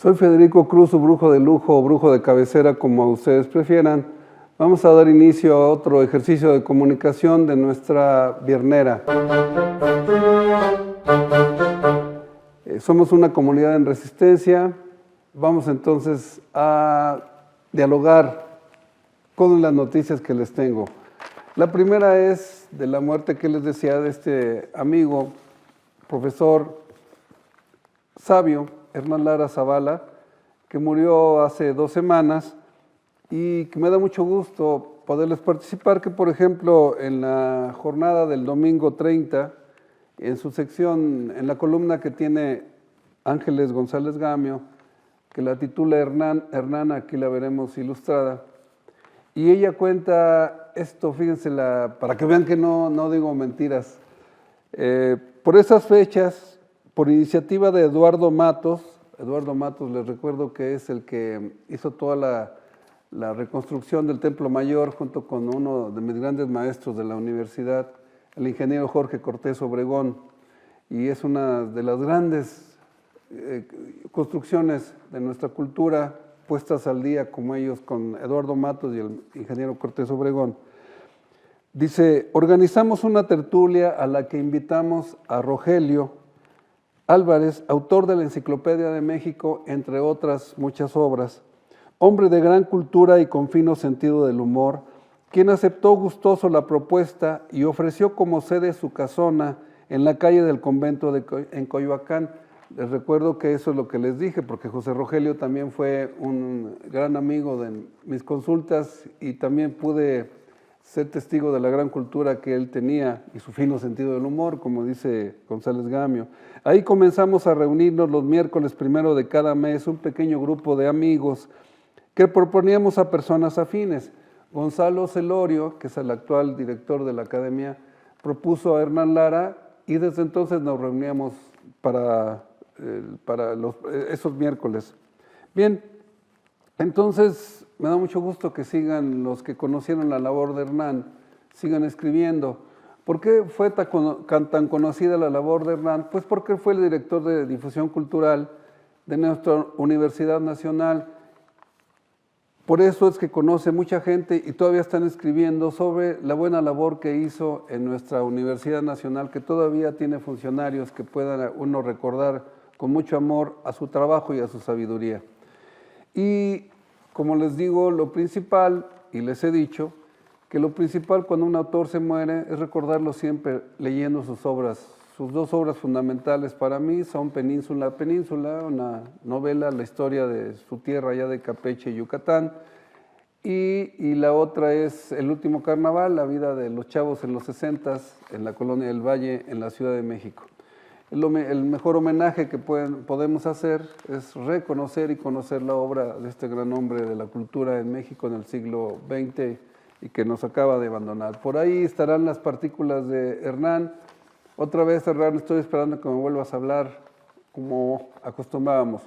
Soy Federico Cruz, su brujo de lujo o brujo de cabecera, como ustedes prefieran. Vamos a dar inicio a otro ejercicio de comunicación de nuestra viernera. Somos una comunidad en resistencia. Vamos entonces a dialogar con las noticias que les tengo. La primera es de la muerte que les decía de este amigo, profesor sabio, Hernán Lara Zavala, que murió hace 2 semanas y que me da mucho gusto poderles participar, que por ejemplo en la jornada del domingo 30, en su sección, en la columna que tiene Ángeles González Gamio, que la titula Hernán, aquí la veremos ilustrada, y ella cuenta esto, fíjense, para que vean que no digo mentiras. Por esas fechas, por iniciativa de Eduardo Matos, les recuerdo que es el que hizo toda la reconstrucción del Templo Mayor junto con uno de mis grandes maestros de la universidad, el ingeniero Jorge Cortés Obregón, y es una de las grandes construcciones de nuestra cultura puestas al día como ellos con Eduardo Matos y el ingeniero Cortés Obregón. Dice, organizamos una tertulia a la que invitamos a Rogelio Álvarez, autor de la Enciclopedia de México, entre otras muchas obras, hombre de gran cultura y con fino sentido del humor, quien aceptó gustoso la propuesta y ofreció como sede su casona en la calle del convento en Coyoacán. Les recuerdo que eso es lo que les dije, porque José Rogelio también fue un gran amigo de mis consultas y también pude ser testigo de la gran cultura que él tenía y su fino sentido del humor, como dice González Gamio. Ahí comenzamos a reunirnos los miércoles primero de cada mes, un pequeño grupo de amigos que proponíamos a personas afines. Gonzalo Celorio, que es el actual director de la academia, propuso a Hernán Lara y desde entonces nos reuníamos para esos miércoles. Bien, entonces me da mucho gusto que sigan los que conocieron la labor de Hernán, sigan escribiendo. ¿Por qué fue tan conocida la labor de Hernán? Pues porque fue el director de difusión cultural de nuestra Universidad Nacional. Por eso es que conoce mucha gente y todavía están escribiendo sobre la buena labor que hizo en nuestra Universidad Nacional, que todavía tiene funcionarios que puedan uno recordar con mucho amor a su trabajo y a su sabiduría. Y como les digo, lo principal, y les he dicho, que lo principal cuando un autor se muere es recordarlo siempre leyendo sus obras. Sus 2 obras fundamentales para mí son Península, una novela, la historia de su tierra allá de Campeche, Yucatán, y la otra es El último carnaval, la vida de los chavos en los 60s en la colonia del Valle, en la Ciudad de México. El mejor homenaje que podemos hacer es reconocer y conocer la obra de este gran hombre de la cultura en México en el siglo XX y que nos acaba de abandonar. Por ahí estarán las partículas de Hernán. Otra vez, Hernán, estoy esperando que me vuelvas a hablar como acostumbrábamos.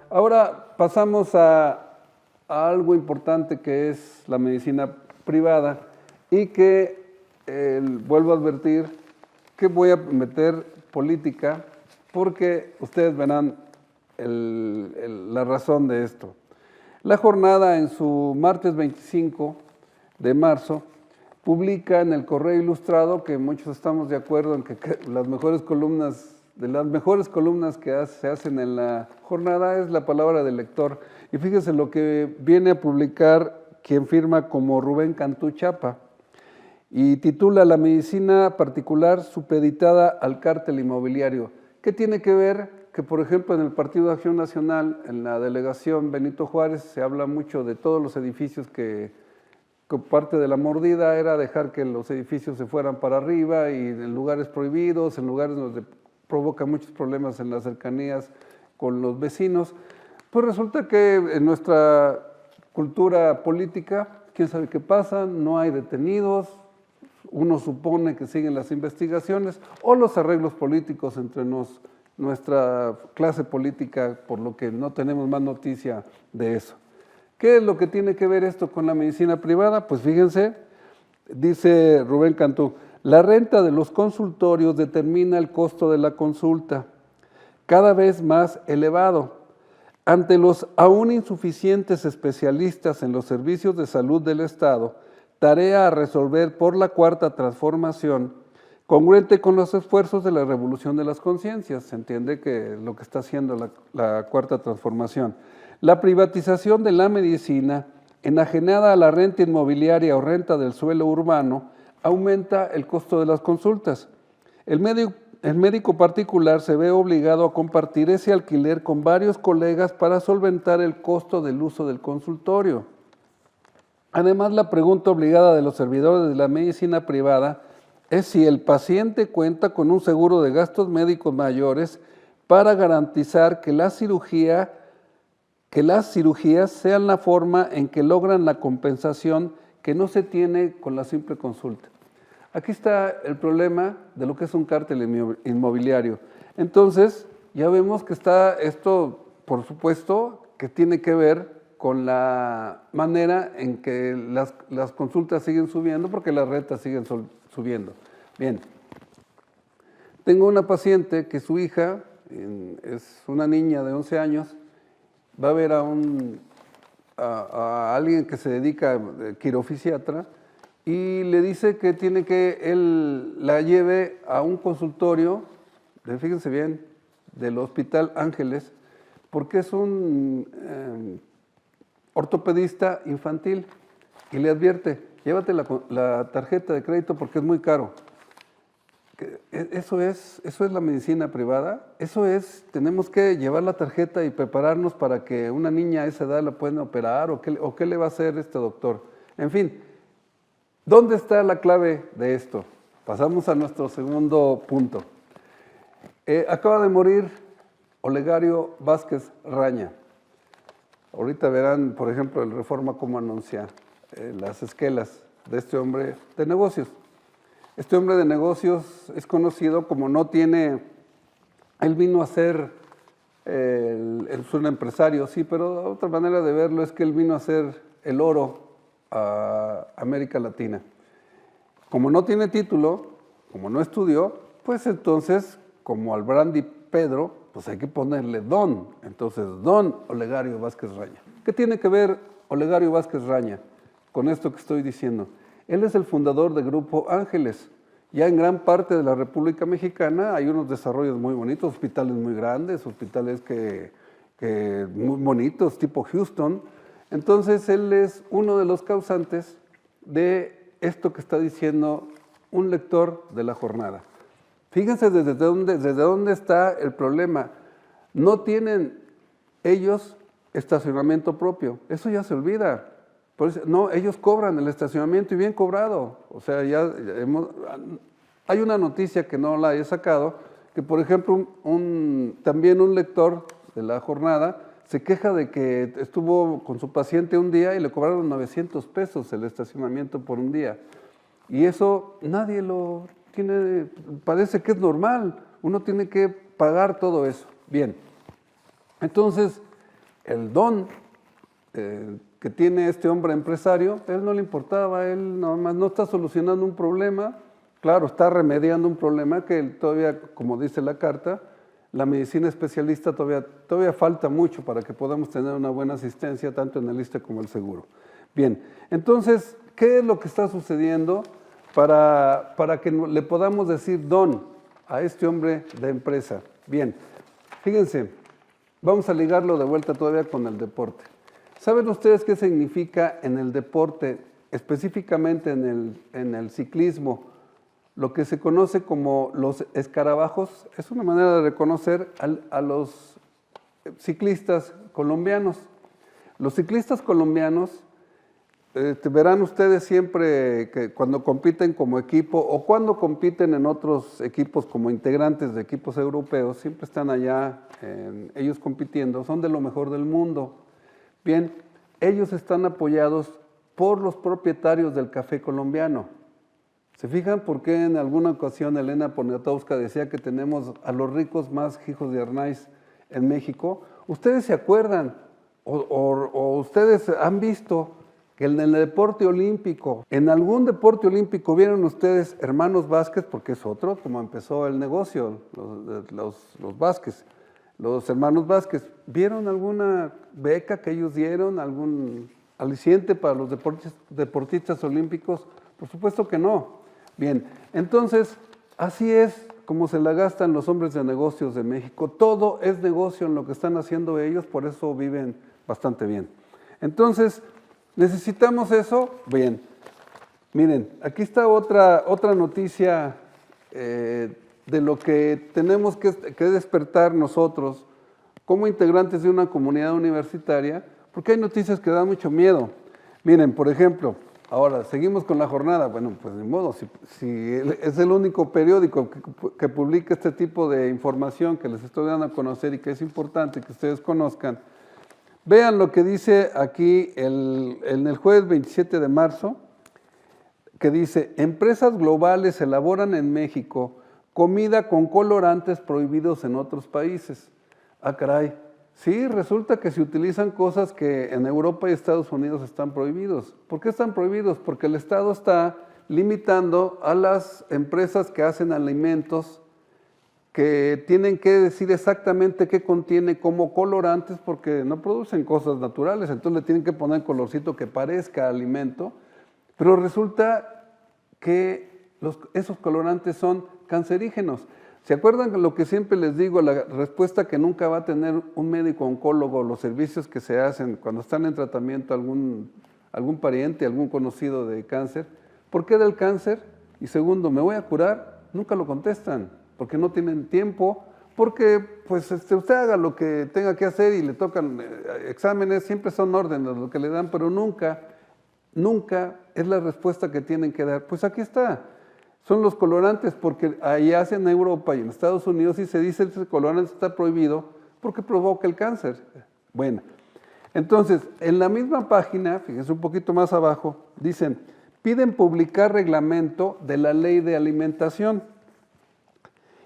Ahora pasamos a algo importante que es la medicina privada y que vuelvo a advertir que voy a meter política porque ustedes verán la razón de esto. La jornada en su martes 25 de marzo publica en el Correo Ilustrado, que muchos estamos de acuerdo en que las mejores columnas que se hacen en la jornada es la palabra del lector. Y fíjense lo que viene a publicar quien firma como Rubén Cantú Chapa y titula La medicina particular supeditada al cártel inmobiliario. ¿Qué tiene que ver? Que por ejemplo en el Partido de Acción Nacional, en la delegación Benito Juárez, se habla mucho de todos los edificios que parte de la mordida era dejar que los edificios se fueran para arriba y en lugares prohibidos, en lugares donde provoca muchos problemas en las cercanías con los vecinos. Pues resulta que en nuestra cultura política, quién sabe qué pasa, no hay detenidos, uno supone que siguen las investigaciones o los arreglos políticos entre nuestra clase política, por lo que no tenemos más noticia de eso. ¿Qué es lo que tiene que ver esto con la medicina privada? Pues fíjense, dice Rubén Cantú, la renta de los consultorios determina el costo de la consulta. cada vez más elevado. Ante los aún insuficientes especialistas en los servicios de salud del Estado, tarea a resolver por la Cuarta Transformación, congruente con los esfuerzos de la revolución de las conciencias. Se entiende que lo que está haciendo la Cuarta Transformación. La privatización de la medicina, enajenada a la renta inmobiliaria o renta del suelo urbano, aumenta el costo de las consultas. El médico particular se ve obligado a compartir ese alquiler con varios colegas para solventar el costo del uso del consultorio. Además, la pregunta obligada de los servidores de la medicina privada es si el paciente cuenta con un seguro de gastos médicos mayores para garantizar que las cirugías sean la forma en que logran la compensación que no se tiene con la simple consulta. Aquí está el problema de lo que es un cártel inmobiliario. Entonces, ya vemos que está esto, por supuesto, que tiene que ver con la manera en que las consultas siguen subiendo porque las rentas siguen subiendo. Bien, tengo una paciente que su hija, es una niña de 11 años, va a ver a alguien que se dedica, quirofisiatra, y le dice que tiene que él la lleve a un consultorio, fíjense bien, del Hospital Ángeles, porque es un ortopedista infantil y le advierte, llévate la tarjeta de crédito porque es muy caro. Eso es la medicina privada, tenemos que llevar la tarjeta y prepararnos para que una niña a esa edad la puedan operar o qué le va a hacer este doctor. En fin, ¿dónde está la clave de esto? Pasamos a nuestro segundo punto. Acaba de morir Olegario Vázquez Raña. Ahorita verán, por ejemplo, el Reforma cómo anuncia las esquelas de este hombre de negocios. Este hombre de negocios es conocido como él vino a ser, es un empresario, sí, pero otra manera de verlo es que él vino a ser el oro a América Latina. Como no tiene título, como no estudió, pues entonces, como al brandy Pedro, pues hay que ponerle don. Entonces, don Olegario Vázquez Raña. ¿Qué tiene que ver Olegario Vázquez Raña con esto que estoy diciendo? Él es el fundador del Grupo Ángeles. Ya en gran parte de la República Mexicana hay unos desarrollos muy bonitos, hospitales muy grandes, hospitales que muy bonitos, tipo Houston. Entonces, él es uno de los causantes de esto que está diciendo un lector de La Jornada. Fíjense desde dónde está el problema. No tienen ellos estacionamiento propio, eso ya se olvida. Por eso, no, ellos cobran el estacionamiento y bien cobrado. O sea, hay una noticia que no la he sacado, que por ejemplo también un lector de La Jornada se queja de que estuvo con su paciente un día y le cobraron 900 pesos el estacionamiento por un día. Y eso nadie lo tiene, parece que es normal, uno tiene que pagar todo eso. Bien, entonces el don que tiene este hombre empresario, a él no le importaba, él nada más no está solucionando un problema, claro, está remediando un problema que él todavía, como dice la carta, la medicina especialista todavía falta mucho para que podamos tener una buena asistencia tanto en el ISSSTE como el seguro. Bien, entonces, ¿qué es lo que está sucediendo para que le podamos decir don a este hombre de empresa? Bien, fíjense, vamos a ligarlo de vuelta todavía con el deporte. ¿Saben ustedes qué significa en el deporte, específicamente en el ciclismo, lo que se conoce como los escarabajos? Es una manera de reconocer a los ciclistas colombianos. Los ciclistas colombianos, verán ustedes siempre que cuando compiten como equipo o cuando compiten en otros equipos como integrantes de equipos europeos, siempre están allá, ellos compitiendo, son de lo mejor del mundo. Bien, ellos están apoyados por los propietarios del café colombiano. ¿Se fijan por qué en alguna ocasión Elena Poniatowska decía que tenemos a los ricos más hijos de Arnaiz en México? ¿Ustedes se acuerdan o ustedes han visto que en el deporte olímpico, en algún deporte olímpico, vieron ustedes hermanos Vázquez, porque es otro, como empezó el negocio, los Vázquez? los hermanos Vázquez, ¿vieron alguna beca que ellos dieron, algún aliciente para los deportistas olímpicos? Por supuesto que no. Bien, entonces, así es como se la gastan los hombres de negocios de México. Todo es negocio en lo que están haciendo ellos, por eso viven bastante bien. Entonces, ¿necesitamos eso? Bien. Miren, aquí está otra noticia de lo que tenemos que despertar nosotros como integrantes de una comunidad universitaria, porque hay noticias que dan mucho miedo. Miren, por ejemplo, ahora seguimos con la jornada. Bueno, pues de modo, si es el único periódico que publica este tipo de información que les estoy dando a conocer y que es importante que ustedes conozcan, vean lo que dice aquí en el jueves 27 de marzo, que dice, empresas globales elaboran en México comida con colorantes prohibidos en otros países. Ah, caray. Sí, resulta que se utilizan cosas que en Europa y Estados Unidos están prohibidos. ¿Por qué están prohibidos? Porque el Estado está limitando a las empresas que hacen alimentos que tienen que decir exactamente qué contiene como colorantes porque no producen cosas naturales, entonces le tienen que poner colorcito que parezca alimento, pero resulta que esos colorantes son cancerígenos. ¿Se acuerdan de lo que siempre les digo, la respuesta que nunca va a tener un médico oncólogo, los servicios que se hacen cuando están en tratamiento algún pariente, algún conocido de cáncer? ¿Por qué del cáncer? Y segundo, ¿me voy a curar? Nunca lo contestan, porque no tienen tiempo, porque pues usted haga lo que tenga que hacer y le tocan exámenes, siempre son órdenes lo que le dan, pero nunca es la respuesta que tienen que dar. Pues aquí está. Son los colorantes, porque allá en Europa y en Estados Unidos sí se dice que el colorante está prohibido porque provoca el cáncer. Bueno, entonces, en la misma página, fíjense un poquito más abajo, dicen, piden publicar reglamento de la ley de alimentación.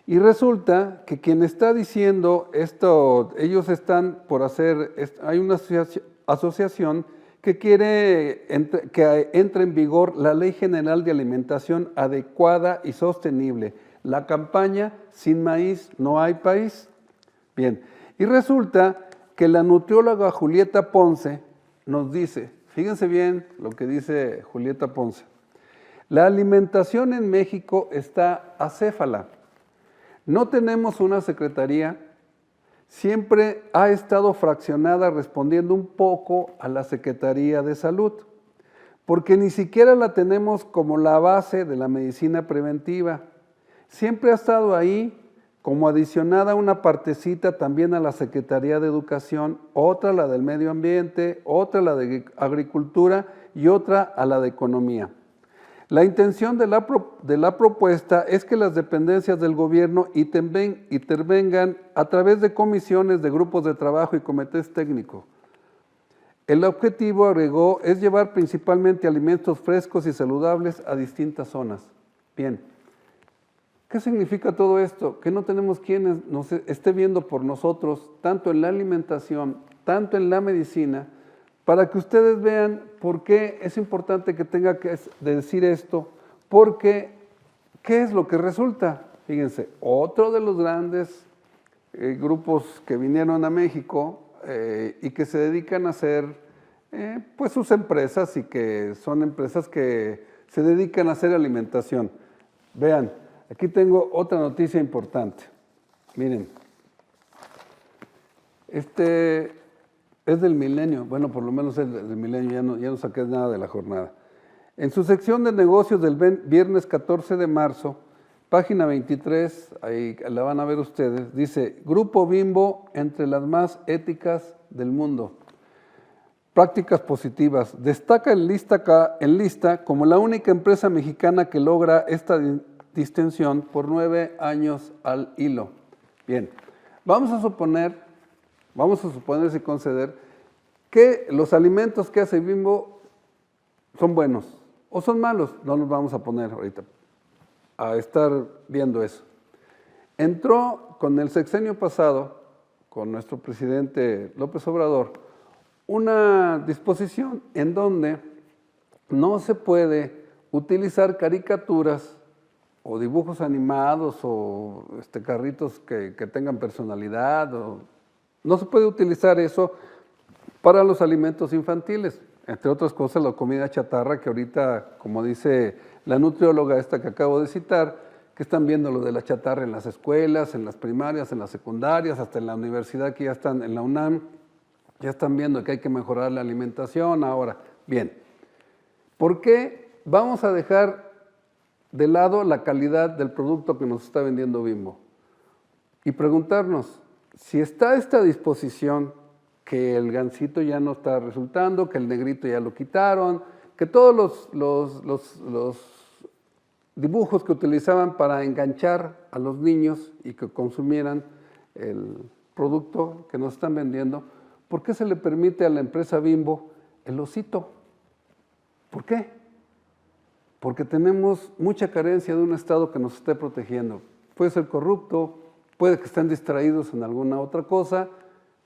Y resulta que quien está diciendo esto, ellos están por hacer, hay una asociación que quiere que entre en vigor la Ley General de Alimentación Adecuada y Sostenible. La campaña Sin maíz no hay país. Bien, y resulta que la nutrióloga Julieta Ponce nos dice, fíjense bien lo que dice Julieta Ponce, la alimentación en México está acéfala. No tenemos una secretaría, siempre ha estado fraccionada respondiendo un poco a la Secretaría de Salud, porque ni siquiera la tenemos como la base de la medicina preventiva. Siempre ha estado ahí como adicionada una partecita también a la Secretaría de Educación, otra la del Medio Ambiente, otra la de Agricultura y otra a la de Economía. La intención de la propuesta es que las dependencias del gobierno intervengan a través de comisiones de grupos de trabajo y comités técnicos. El objetivo, agregó, es llevar principalmente alimentos frescos y saludables a distintas zonas. Bien, ¿qué significa todo esto? Que no tenemos quienes nos esté viendo por nosotros, tanto en la alimentación, tanto en la medicina, para que ustedes vean por qué es importante que tenga que decir esto, porque ¿qué es lo que resulta? Fíjense, otro de los grandes grupos que vinieron a México y que se dedican a hacer pues sus empresas y que son empresas que se dedican a hacer alimentación. Vean, aquí tengo otra noticia importante. Miren, es del Milenio, bueno, por lo menos es del Milenio, ya no saqué nada de la jornada. En su sección de negocios del viernes 14 de marzo, página 23, ahí la van a ver ustedes, dice, Grupo Bimbo entre las más éticas del mundo. Prácticas positivas. Destaca en lista como la única empresa mexicana que logra esta distinción por 9 años al hilo. Bien, vamos a suponer y conceder que los alimentos que hace Bimbo son buenos o son malos. No nos vamos a poner ahorita a estar viendo eso. Entró con el sexenio pasado, con nuestro presidente López Obrador, una disposición en donde no se puede utilizar caricaturas o dibujos animados o carritos que tengan personalidad. No se puede utilizar eso para los alimentos infantiles, entre otras cosas la comida chatarra, que ahorita, como dice la nutrióloga esta que acabo de citar, que están viendo lo de la chatarra en las escuelas, en las primarias, en las secundarias, hasta en la universidad, que ya están en la UNAM, ya están viendo que hay que mejorar la alimentación. Ahora, bien, ¿por qué vamos a dejar de lado la calidad del producto que nos está vendiendo Bimbo? Y preguntarnos, si está a esta disposición, que el gansito ya no está resultando, que el negrito ya lo quitaron, que todos los dibujos que utilizaban para enganchar a los niños y que consumieran el producto que nos están vendiendo, ¿por qué se le permite a la empresa Bimbo el osito? ¿Por qué? Porque tenemos mucha carencia de un Estado que nos esté protegiendo. Puede ser corrupto, puede que estén distraídos en alguna otra cosa.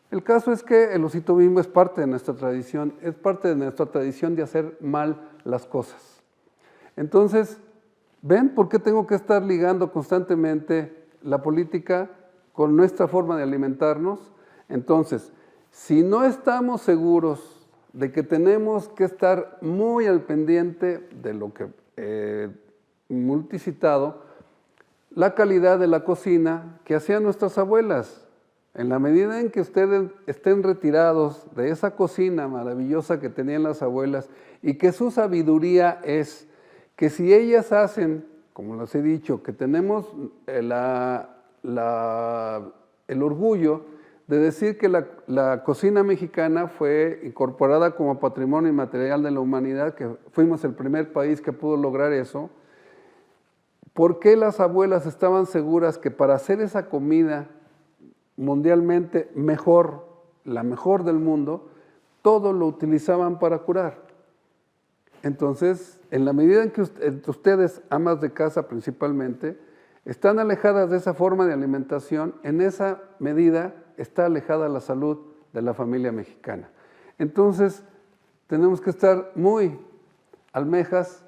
El caso es que el osito Bimbo es parte de nuestra tradición, es parte de nuestra tradición de hacer mal las cosas. Entonces, ¿ven por qué tengo que estar ligando constantemente la política con nuestra forma de alimentarnos? Entonces, si no estamos seguros de que tenemos que estar muy al pendiente de lo que multicitado, la calidad de la cocina que hacían nuestras abuelas. En la medida en que ustedes estén retirados de esa cocina maravillosa que tenían las abuelas y que su sabiduría es que si ellas hacen, como les he dicho, que tenemos el orgullo de decir que la cocina mexicana fue incorporada como patrimonio inmaterial de la humanidad, que fuimos el primer país que pudo lograr eso, ¿por qué las abuelas estaban seguras que para hacer esa comida mundialmente mejor, la mejor del mundo, todo lo utilizaban para curar? Entonces, en la medida en que ustedes, amas de casa principalmente, están alejadas de esa forma de alimentación, en esa medida está alejada la salud de la familia mexicana. Entonces, tenemos que estar muy almejas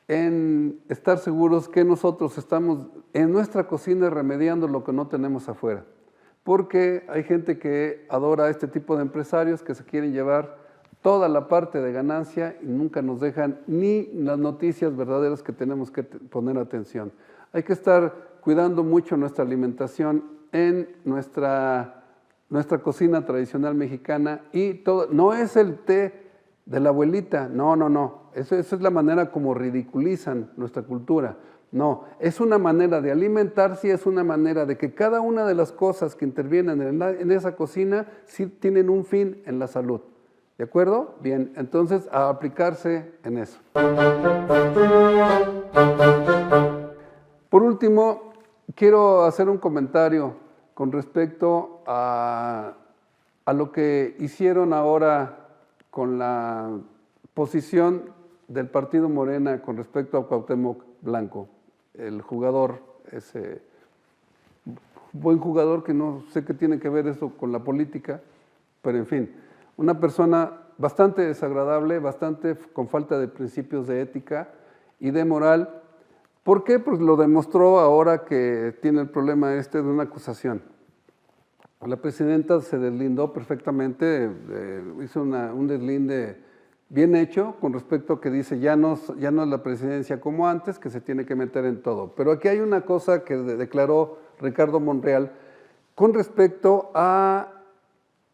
en estar seguros que nosotros estamos en nuestra cocina remediando lo que no tenemos afuera. Porque hay gente que adora a este tipo de empresarios que se quieren llevar toda la parte de ganancia y nunca nos dejan ni las noticias verdaderas que tenemos que poner atención. Hay que estar cuidando mucho nuestra alimentación en nuestra cocina tradicional mexicana y todo. No es el té de la abuelita, no. Eso es la manera como ridiculizan nuestra cultura. No, es una manera de alimentarse y es una manera de que cada una de las cosas que intervienen en esa cocina sí tienen un fin en la salud. ¿De acuerdo? Bien, entonces a aplicarse en eso. Por último, quiero hacer un comentario con respecto a lo que hicieron ahora con la posición del partido Morena con respecto a Cuauhtémoc Blanco, el jugador, ese buen jugador que no sé qué tiene que ver eso con la política, pero en fin, una persona bastante desagradable, bastante con falta de principios de ética y de moral. ¿Por qué? Pues lo demostró ahora que tiene el problema de una acusación. La presidenta se deslindó perfectamente, hizo un deslinde bien hecho con respecto a que dice ya no es la presidencia como antes, que se tiene que meter en todo. Pero aquí hay una cosa que declaró Ricardo Monreal con respecto a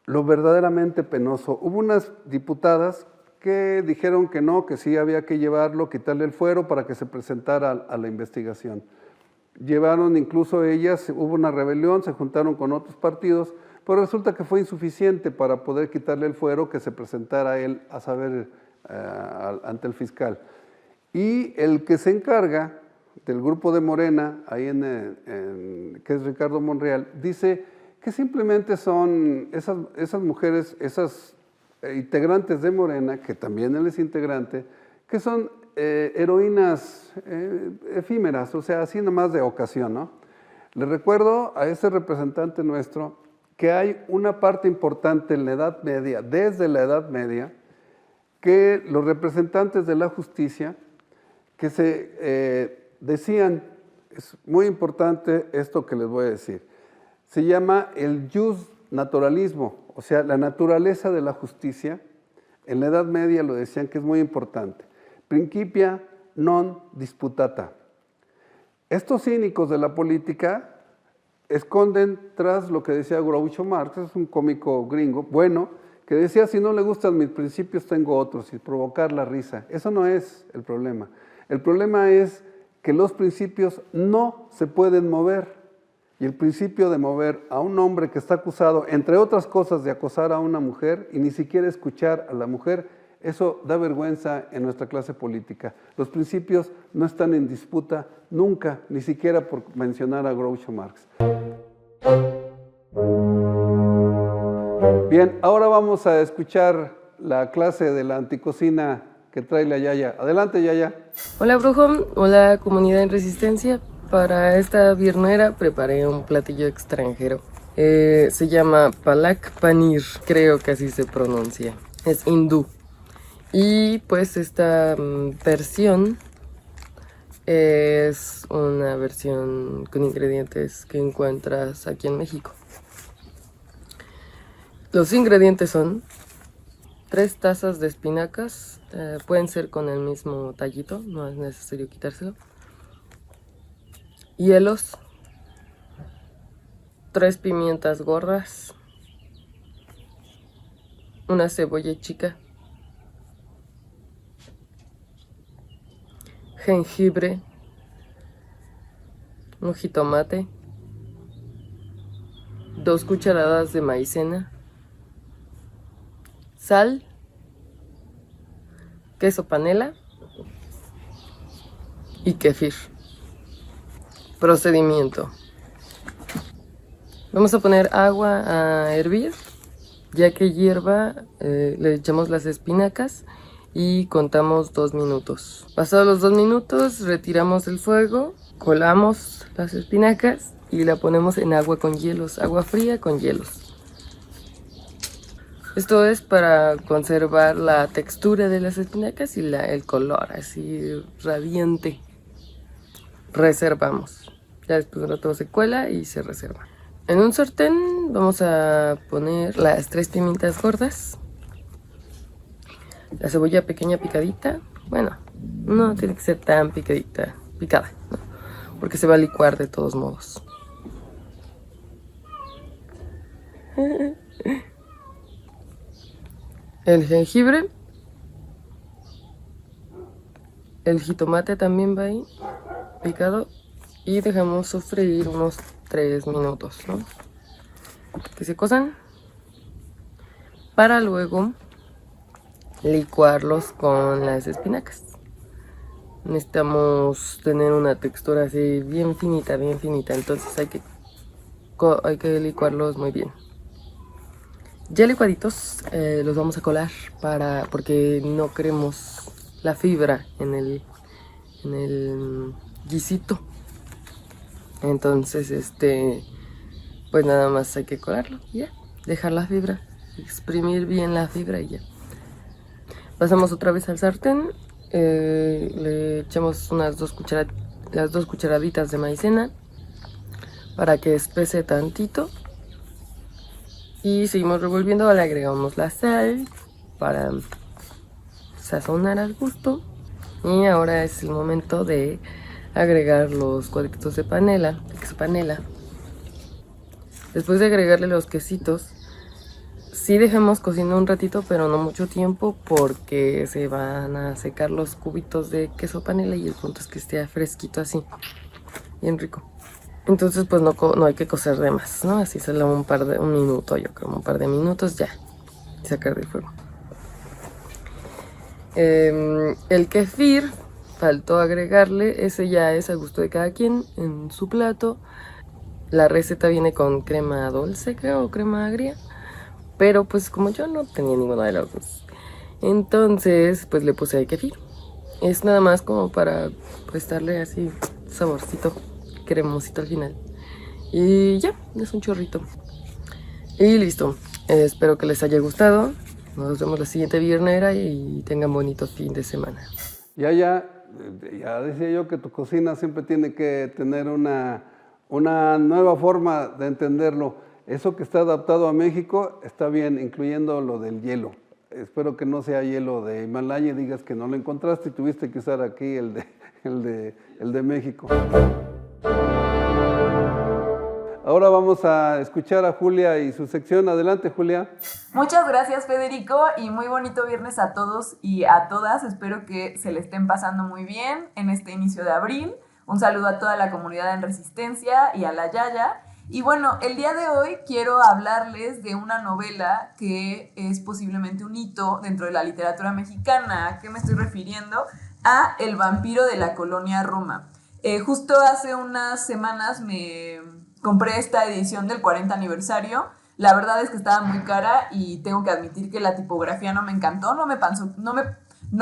lo verdaderamente penoso. Hubo unas diputadas que dijeron que no, que sí había que llevarlo, quitarle el fuero para que se presentara a la investigación. Llevaron incluso ellas, hubo una rebelión, se juntaron con otros partidos, pero resulta que fue insuficiente para poder quitarle el fuero, que se presentara él a saber ante el fiscal. Y el que se encarga del grupo de Morena, ahí que es Ricardo Monreal, dice que simplemente son esas mujeres, esas integrantes de Morena, que también él es integrante, que son heroínas efímeras, o sea, así nomás de ocasión, ¿no? Le recuerdo a ese representante nuestro que hay una parte importante en la Edad Media, desde la Edad Media, que los representantes de la justicia que se decían es muy importante esto que les voy a decir. Se llama el jus naturalismo, o sea, la naturaleza de la justicia. En la Edad Media lo decían que es muy importante. Principia non disputata. Estos cínicos de la política esconden tras lo que decía Groucho Marx, es un cómico gringo, bueno, que decía, si no le gustan mis principios, tengo otros, y provocar la risa. Eso no es el problema. El problema es que los principios no se pueden mover. Y el principio de mover a un hombre que está acusado, entre otras cosas, de acosar a una mujer y ni siquiera escuchar a la mujer, eso da vergüenza en nuestra clase política. Los principios no están en disputa nunca, ni siquiera por mencionar a Groucho Marx. Bien, ahora vamos a escuchar la clase de la anticocina que trae la Yaya. Adelante, Yaya. Hola, brujo. Hola, comunidad en resistencia. Para esta viernera preparé un platillo extranjero. Se llama Palak Paneer, creo que así se pronuncia. Es hindú. Y pues esta versión es una versión con ingredientes que encuentras aquí en México. Los ingredientes son 3 tazas de espinacas, pueden ser con el mismo tallito, no es necesario quitárselo. Hielos, 3 pimientas gordas, una cebolla chica, jengibre, un jitomate, 2 cucharadas de maicena, sal, queso panela y kefir. Procedimiento. Vamos a poner agua a hervir. Ya que hierva, le echamos las espinacas y contamos 2 minutos. Pasados los 2 minutos, retiramos el fuego, colamos las espinacas y la ponemos en agua con hielos, agua fría con hielos. Esto es para conservar la textura de las espinacas y el color así radiante. Reservamos. Ya después de un rato se cuela y se reserva. En un sartén vamos a poner las 3 pimientas gordas, la cebolla pequeña picadita. Bueno, no tiene que ser tan picada, ¿no? Porque se va a licuar de todos modos. El jengibre, el jitomate también va ahí picado y dejamos sofreír unos 3 minutos, ¿no? Que se cosan para luego licuarlos con las espinacas. Necesitamos tener una textura así bien finita, entonces hay que licuarlos muy bien. Ya licuaditos los vamos a colar porque no queremos la fibra en el guisito. Entonces pues nada más hay que colarlo y ya, dejar la fibra, exprimir bien la fibra y ya. Pasamos otra vez al sartén, le echamos las 2 cucharaditas de maicena para que espese tantito. Y seguimos revolviendo, le agregamos la sal para sazonar al gusto. Y ahora es el momento de agregar los cuadritos de queso panela. Después de agregarle los quesitos, sí dejamos cocinando un ratito, pero no mucho tiempo porque se van a secar los cubitos de queso panela y el punto es que esté fresquito así, bien rico. Entonces pues no hay que cocer de más, ¿no? Así solo un minuto, yo creo, un par de minutos ya, sacar del fuego. El kefir, faltó agregarle, ese ya es a gusto de cada quien en su plato. La receta viene con crema dulce, creo, o crema agria, pero pues como yo no tenía ninguna de las dos, entonces pues le puse el kefir. Es nada más como para pues darle así saborcito cremosito al final. Y ya, es un chorrito. Y listo. Espero que les haya gustado. Nos vemos la siguiente viernera y tengan bonito fin de semana. Ya, ya decía yo que tu cocina siempre tiene que tener una nueva forma de entenderlo. Eso que está adaptado a México está bien, incluyendo lo del hielo. Espero que no sea hielo de Himalaya y digas que no lo encontraste y tuviste que usar aquí el de México. Ahora vamos a escuchar a Julia y su sección. Adelante, Julia. Muchas gracias, Federico, y muy bonito viernes a todos y a todas. Espero que se le estén pasando muy bien en este inicio de abril. Un saludo a toda la comunidad en Resistencia y a la Yaya. Y bueno, el día de hoy quiero hablarles de una novela que es posiblemente un hito dentro de la literatura mexicana. ¿A qué me estoy refiriendo? A El vampiro de la colonia Roma. Justo hace unas semanas me compré esta edición del 40 aniversario. La verdad es que estaba muy cara y tengo que admitir que la tipografía no me encantó, no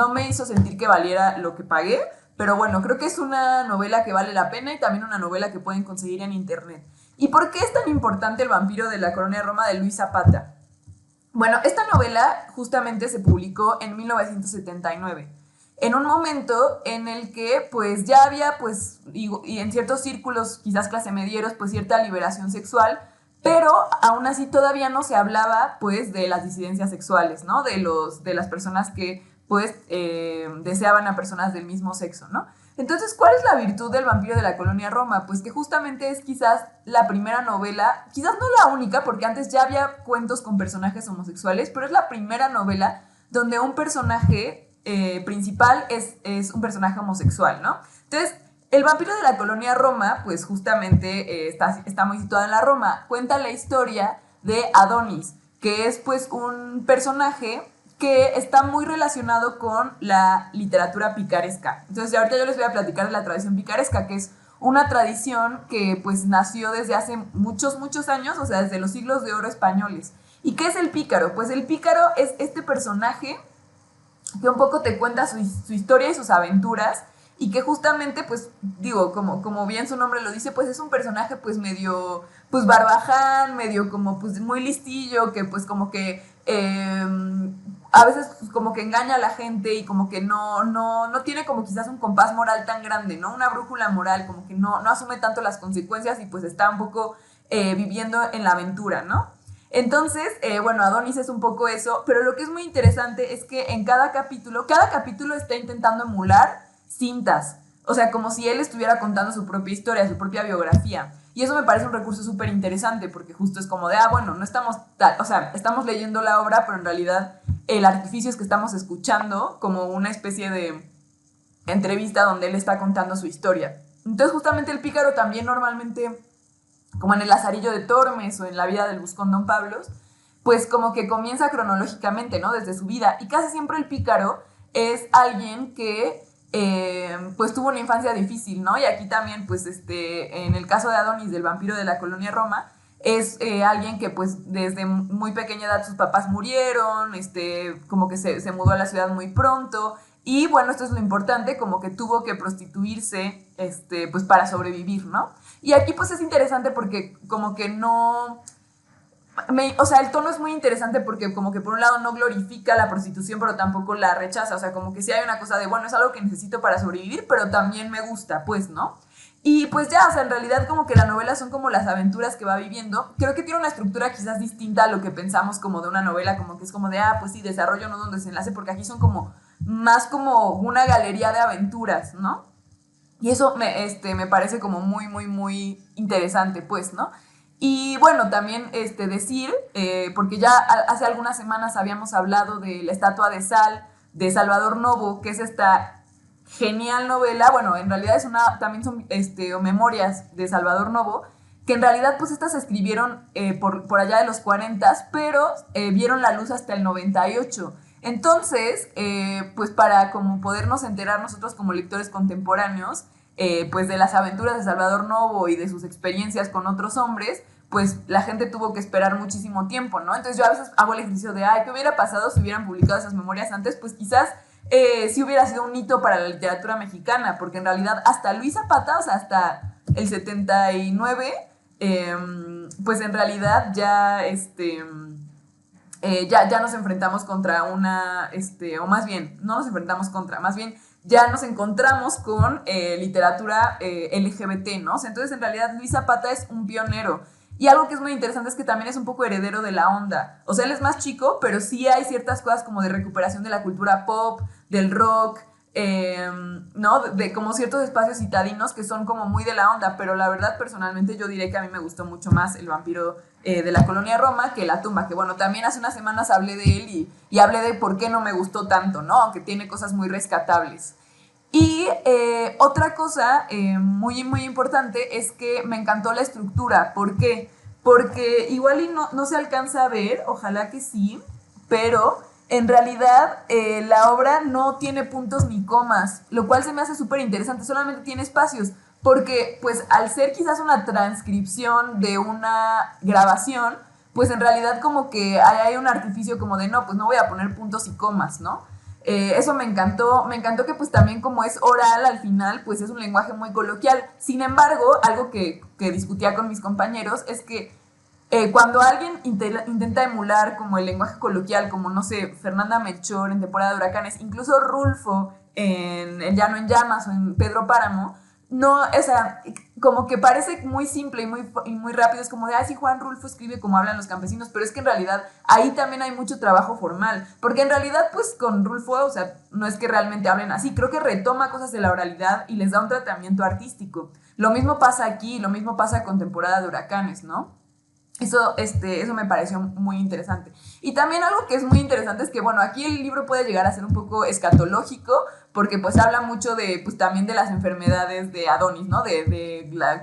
me hizo sentir que valiera lo que pagué, pero bueno, creo que es una novela que vale la pena y también una novela que pueden conseguir en internet. ¿Y por qué es tan importante El vampiro de la colonia Roma de Luis Zapata? Bueno, esta novela justamente se publicó en 1979. En un momento en el que pues ya había pues y en ciertos círculos quizás clase medieros pues cierta liberación sexual, pero aún así todavía no se hablaba pues de las disidencias sexuales, ¿no? De las personas que pues deseaban a personas del mismo sexo, ¿no? Entonces, ¿cuál es la virtud del vampiro de la colonia Roma? Pues que justamente es quizás la primera novela, quizás no la única, porque antes ya había cuentos con personajes homosexuales, pero es la primera novela donde un personaje principal es un personaje homosexual, ¿no? Entonces, el vampiro de la colonia Roma, pues justamente está muy situado en la Roma. Cuenta la historia de Adonis, que es pues un personaje que está muy relacionado con la literatura picaresca. Entonces, ahorita yo les voy a platicar de la tradición picaresca, que es una tradición que pues nació desde hace muchos, muchos años, o sea, desde los siglos de oro españoles. ¿Y qué es el pícaro? Pues el pícaro es este personaje que un poco te cuenta su historia y sus aventuras, y que justamente, pues, digo, como bien su nombre lo dice, pues es un personaje pues medio, pues barbaján, medio como pues muy listillo, que pues como que a veces pues, como que engaña a la gente y como que no tiene como quizás un compás moral tan grande, ¿no? Una brújula moral, como que no asume tanto las consecuencias y pues está un poco viviendo en la aventura, ¿no? Entonces, bueno, Adonis es un poco eso, pero lo que es muy interesante es que en cada capítulo está intentando emular cintas, o sea, como si él estuviera contando su propia historia, su propia biografía. Y eso me parece un recurso súper interesante, porque justo es como de, bueno, no estamos o sea, estamos leyendo la obra, pero en realidad el artificio es que estamos escuchando como una especie de entrevista donde él está contando su historia. Entonces, justamente el pícaro también normalmente, como en el Lazarillo de Tormes o en La vida del Buscón Don Pablos, pues como que comienza cronológicamente, ¿no? Desde su vida. Y casi siempre el pícaro es alguien que pues tuvo una infancia difícil, ¿no? Y aquí también, pues en el caso de Adonis, del vampiro de la colonia Roma, es alguien que pues desde muy pequeña edad sus papás murieron, como que se mudó a la ciudad muy pronto. Y bueno, esto es lo importante, como que tuvo que prostituirse, pues para sobrevivir, ¿no? Y aquí pues es interesante porque como que no... o sea, el tono es muy interesante porque como que por un lado no glorifica la prostitución, pero tampoco la rechaza. O sea, como que sí hay una cosa de, bueno, es algo que necesito para sobrevivir, pero también me gusta, pues, ¿no? Y pues ya, o sea, en realidad como que la novela son como las aventuras que va viviendo. Creo que tiene una estructura quizás distinta a lo que pensamos como de una novela, como que es como de, pues sí, desarrollo, no donde desenlace, porque aquí son como más como una galería de aventuras, ¿no? Y eso me parece como muy, muy, muy interesante, pues, ¿no? Y bueno, también decir, porque ya hace algunas semanas habíamos hablado de La estatua de sal de Salvador Novo, que es esta genial novela. Bueno, en realidad también son memorias de Salvador Novo, que en realidad pues estas se escribieron por allá de los 40, pero vieron la luz hasta el 98. Entonces, pues para como podernos enterar nosotros como lectores contemporáneos, pues de las aventuras de Salvador Novo y de sus experiencias con otros hombres, pues la gente tuvo que esperar muchísimo tiempo, ¿no? Entonces yo a veces hago el ejercicio de, ¿qué hubiera pasado si hubieran publicado esas memorias antes? Pues quizás sí hubiera sido un hito para la literatura mexicana, porque en realidad hasta Luis Zapata, o sea, hasta el 79, pues en realidad ya ya nos enfrentamos contra una, o más bien, no nos enfrentamos contra, más bien ya nos encontramos con literatura LGBT, ¿no? O sea, entonces en realidad Luis Zapata es un pionero. Y algo que es muy interesante es que también es un poco heredero de la onda. O sea, él es más chico, pero sí hay ciertas cosas como de recuperación de la cultura pop, del rock, ¿no? De como ciertos espacios citadinos que son como muy de la onda, pero la verdad personalmente yo diré que a mí me gustó mucho más El vampiro de la colonia Roma que La tumba, que bueno, también hace unas semanas hablé de él y hablé de por qué no me gustó tanto, ¿no? Aunque tiene cosas muy rescatables. Y otra cosa muy importante es que me encantó la estructura. ¿Por qué? Porque igual y no se alcanza a ver, ojalá que sí, pero en realidad la obra no tiene puntos ni comas, lo cual se me hace súper interesante, solamente tiene espacios, porque pues al ser quizás una transcripción de una grabación, pues en realidad como que hay un artificio como de no, pues no voy a poner puntos y comas, ¿no? Eso me encantó que pues también como es oral al final, pues es un lenguaje muy coloquial. Sin embargo, algo que discutía con mis compañeros es que cuando alguien intenta emular como el lenguaje coloquial, como no sé, Fernanda Melchor en Temporada de Huracanes, incluso Rulfo en El Llano en Llamas o en Pedro Páramo, no, o sea, como que parece muy simple y muy rápido, es como de, sí, Juan Rulfo escribe como hablan los campesinos, pero es que en realidad ahí también hay mucho trabajo formal, porque en realidad pues con Rulfo, o sea, no es que realmente hablen así, creo que retoma cosas de la oralidad y les da un tratamiento artístico. Lo mismo pasa aquí, lo mismo pasa con Temporada de Huracanes, ¿no? Eso me pareció muy interesante. Y también algo que es muy interesante es que, bueno, aquí el libro puede llegar a ser un poco escatológico, porque pues habla mucho de, pues también de las enfermedades de Adonis, ¿no?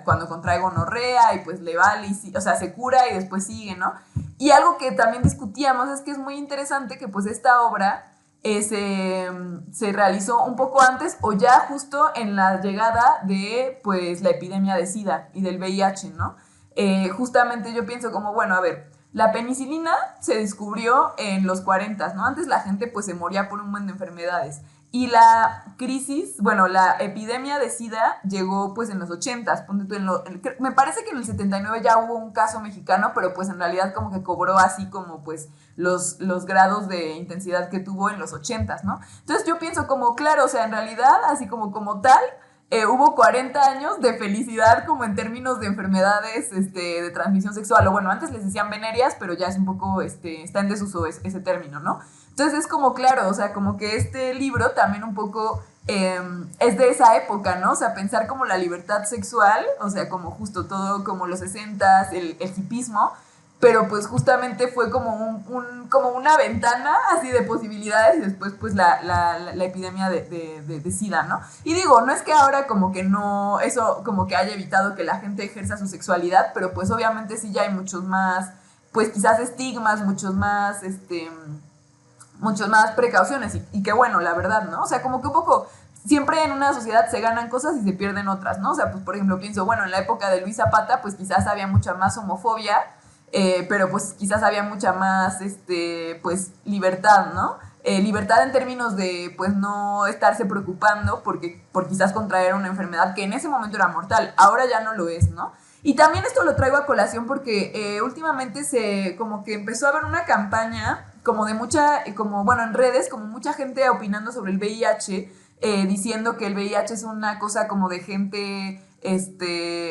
Cuando contrae gonorrea y pues le vale, o sea, se cura y después sigue, ¿no? Y algo que también discutíamos es que es muy interesante que pues esta obra se realizó un poco antes o ya justo en la llegada de pues la epidemia de SIDA y del VIH, ¿no? Justamente yo pienso como, bueno, a ver, la penicilina se descubrió en los 40, ¿no? Antes la gente pues se moría por un montón de enfermedades. Y la crisis, bueno, la epidemia de SIDA llegó pues en los 80, me parece que en el 79 ya hubo un caso mexicano, pero pues en realidad como que cobró así como pues los grados de intensidad que tuvo en los 80, ¿no? Entonces yo pienso como, claro, o sea, en realidad así como tal, hubo 40 años de felicidad como en términos de enfermedades de transmisión sexual, o bueno, antes les decían venerias, pero ya es un poco, está en desuso ese término, ¿no? Entonces es como, claro, o sea, como que este libro también un poco es de esa época, ¿no? O sea, pensar como la libertad sexual, o sea, como justo todo como los 60s, el hipismo, pero pues justamente fue como como una ventana así de posibilidades y después pues la epidemia de SIDA, ¿no? Y digo, no es que ahora como que no, eso como que haya evitado que la gente ejerza su sexualidad, pero pues obviamente sí ya hay muchos más, pues quizás estigmas, muchos más precauciones y que bueno, la verdad, ¿no? O sea, como que un poco siempre en una sociedad se ganan cosas y se pierden otras, ¿no? O sea, pues por ejemplo pienso, bueno, en la época de Luis Zapata pues quizás había mucha más homofobia, pero pues quizás había mucha más, pues, libertad, ¿no? Libertad en términos de, pues, no estarse preocupando por quizás contraer una enfermedad que en ese momento era mortal, ahora ya no lo es, ¿no? Y también esto lo traigo a colación porque últimamente como que empezó a haber una campaña como de como, bueno, en redes, como mucha gente opinando sobre el VIH, diciendo que el VIH es una cosa como de gente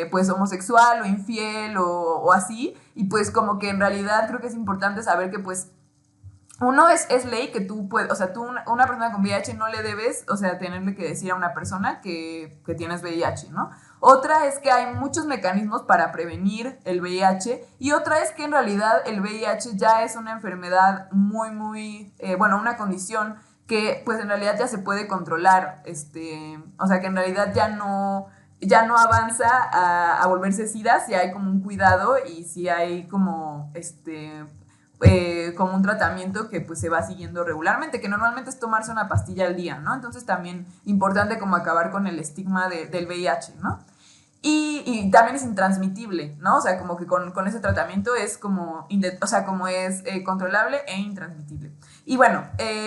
pues homosexual o infiel o así, y pues como que en realidad creo que es importante saber que pues uno es ley que tú puedes, o sea, tú una persona con VIH no le debes, o sea, tenerle que decir a una persona que tienes VIH, ¿no? Otra es que hay muchos mecanismos para prevenir el VIH y otra es que en realidad el VIH ya es una enfermedad muy, bueno, una condición que pues en realidad ya se puede controlar, o sea, que en realidad ya no avanza a volverse SIDA si hay como un cuidado y si hay como como un tratamiento que pues se va siguiendo regularmente, que normalmente es tomarse una pastilla al día, ¿no? Entonces también importante como acabar con el estigma del VIH, ¿no? Y también es intransmitible, ¿no? O sea, como que con ese tratamiento es como, o sea, como es controlable e intransmitible. Y bueno,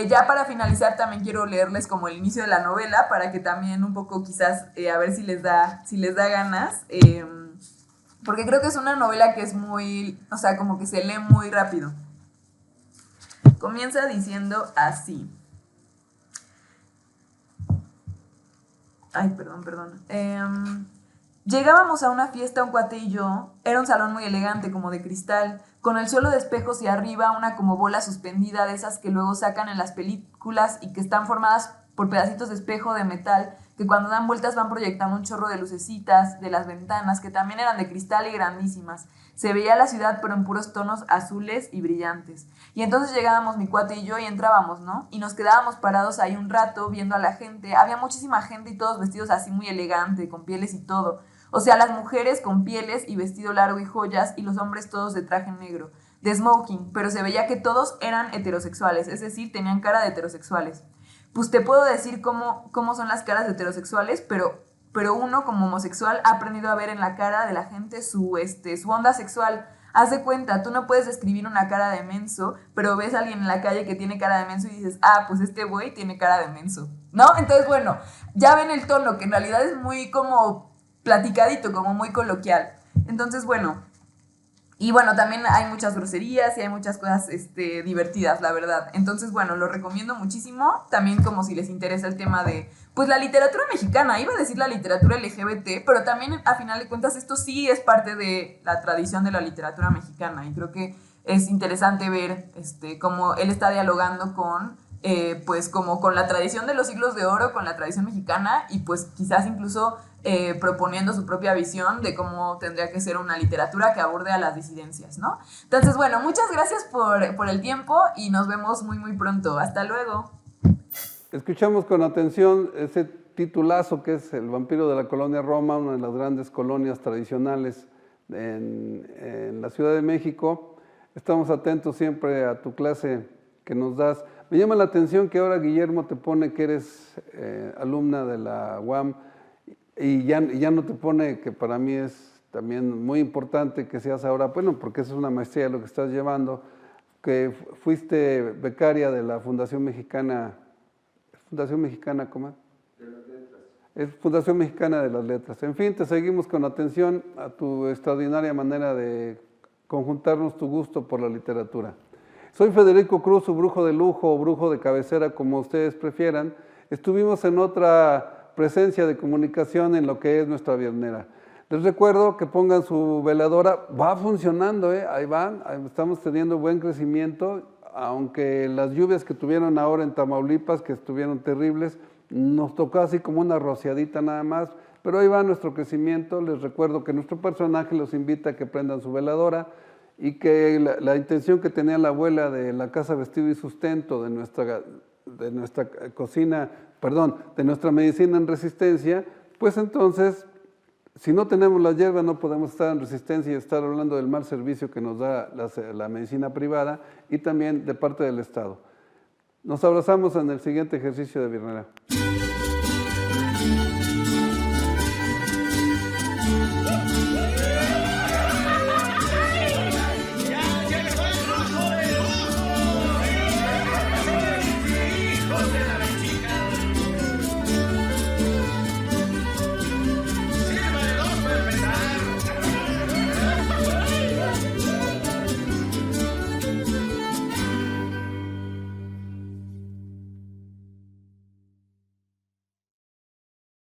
ya para finalizar también quiero leerles como el inicio de la novela para que también un poco quizás a ver si les da ganas, porque creo que es una novela que es muy, o sea, como que se lee muy rápido. Comienza diciendo así. Ay, perdón. Llegábamos a una fiesta, un cuate y yo. Era un salón muy elegante, como de cristal, con el suelo de espejos y arriba una como bola suspendida de esas que luego sacan en las películas y que están formadas por pedacitos de espejo de metal que cuando dan vueltas van proyectando un chorro de lucecitas de las ventanas que también eran de cristal y grandísimas. Se veía la ciudad pero en puros tonos azules y brillantes. Y entonces llegábamos mi cuate y yo y entrábamos, ¿no? Y nos quedábamos parados ahí un rato viendo a la gente. Había muchísima gente y todos vestidos así muy elegante, con pieles y todo. O sea, las mujeres con pieles y vestido largo y joyas y los hombres todos de traje negro, de smoking, pero se veía que todos eran heterosexuales, es decir, tenían cara de heterosexuales. Pues te puedo decir cómo son las caras de heterosexuales, pero uno como homosexual ha aprendido a ver en la cara de la gente su onda sexual. Haz de cuenta, tú no puedes describir una cara de menso, pero ves a alguien en la calle que tiene cara de menso y dices, ah, pues este güey tiene cara de menso, ¿no? Entonces, bueno, ya ven el tono, que en realidad es muy como platicadito, como muy coloquial. Entonces, bueno, y bueno, también hay muchas groserías y hay muchas cosas divertidas, la verdad. Entonces, bueno, lo recomiendo muchísimo. También como si les interesa el tema de, pues, la literatura mexicana. Iba a decir la literatura LGBT, pero también, a final de cuentas, esto sí es parte de la tradición de la literatura mexicana. Y creo que es interesante ver cómo él está dialogando con, pues, como con la tradición de los siglos de oro, con la tradición mexicana y, pues, quizás incluso proponiendo su propia visión de cómo tendría que ser una literatura que aborde a las disidencias, ¿no? Entonces, bueno, muchas gracias por el tiempo y nos vemos muy, muy pronto. Hasta luego. Escuchamos con atención ese titulazo que es El vampiro de la colonia Roma, una de las grandes colonias tradicionales en la Ciudad de México. Estamos atentos siempre a tu clase que nos das. Me llama la atención que ahora Guillermo te pone que eres alumna de la UAM y ya no te pone, que para mí es también muy importante que seas ahora, bueno, porque eso es una maestría lo que estás llevando, que fuiste becaria de la Fundación Mexicana, ¿cómo? De las Letras. Es Fundación Mexicana de las Letras. En fin, te seguimos con atención a tu extraordinaria manera de conjuntarnos tu gusto por la literatura. Soy Federico Cruz, su brujo de lujo o brujo de cabecera, como ustedes prefieran. Estuvimos en otra presencia de comunicación en lo que es nuestra viernera. Les recuerdo que pongan su veladora, va funcionando, ahí van, estamos teniendo buen crecimiento, aunque las lluvias que tuvieron ahora en Tamaulipas, que estuvieron terribles, nos tocó así como una rociadita nada más, pero ahí va nuestro crecimiento. Les recuerdo que nuestro personaje los invita a que prendan su veladora y que la intención que tenía la abuela de la casa Vestido y Sustento, de nuestra cocina, de nuestra medicina en resistencia, pues entonces, si no tenemos la hierba, no podemos estar en resistencia y estar hablando del mal servicio que nos da la medicina privada y también de parte del Estado. Nos abrazamos en el siguiente ejercicio de Viernera.